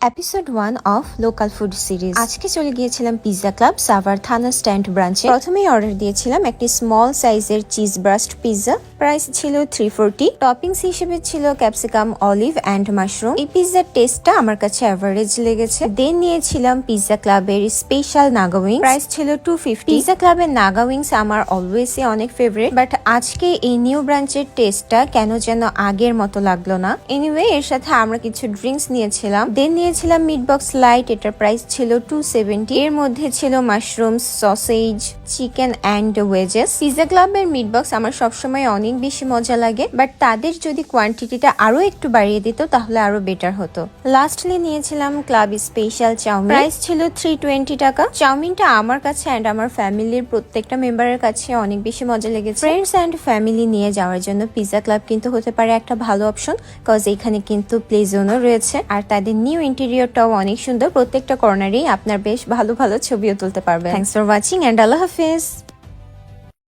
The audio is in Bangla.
Episode 1 of local food series. আজকে চলে গিয়েছিলাম পিৎজা ক্লাব সাভার থানা স্ট্যান্ড ব্রাঞ্চে। প্রথমেই অর্ডার দিয়েছিলাম একটি স্মল সাইজের চিজ ব্রাস্ট পিৎজা। প্রাইস ছিল 340। টপিংস হিসেবে ছিল ক্যাপসিকাম, অলিভ অ্যান্ড মাশরুম। এই পিৎজার টেস্টটা আমার কাছে অ্যাভারেজ লেগেছে। দেন নিয়েছিলাম পিৎজা ক্লাবের স্পেশাল নাগা উইংস। প্রাইস ছিল 250। পিৎজা ক্লাবের নাগা উইংস আমার অলওয়েজই অনেক ফেভারিট, বাট আজকে এই নিউ ব্রাঞ্চের টেস্টটা কেন যেন আগের মতো লাগলো না। এনিওয়ে, এর সাথে আমরা কিছু ড্রিঙ্কস নিয়েছিলাম। দেন নিয়েছিলাম মিট বক্স লাইট, এটার প্রাইস ছিল 270। এর মধ্যে ছিল mushroom, sausage, chicken and wedges. Pizza ক্লাবের মিট বক্স আমার সবসময় অনেক বেশি মজা লাগে, বাট তাদের যদি কোয়ান্টিটিটা আরো একটু বাড়িয়ে দিত তাহলে আরো বেটার হতো। লাস্টলি নিয়েছিলাম ক্লাব স্পেশাল চাউমিন। প্রাইস ছিল 320 টাকা। চাউমিনটা আমার কাছে অ্যান্ড আমার ফ্যামিলির প্রত্যেকটা মেম্বারের কাছে অনেক বেশি মজা লেগেছে। ফ্রেন্ডস অ্যান্ড ফ্যামিলি নিয়ে যাওয়ার জন্য পিৎজা ক্লাব কিন্তু হতে পারে একটা ভালো অপশন, কজ এখানে কিন্তু প্লে জোনও রয়েছে আর তাদের নিউ ইন্টেরিয়রটাও অনেক সুন্দর। প্রত্যেকটা কর্নারেই আপনার বেশ ভালো ভালো ছবিও তুলতে পারবেন। থ্যাংকস ফর ওয়াচিং অ্যান্ড আল্লাহ হাফেজ।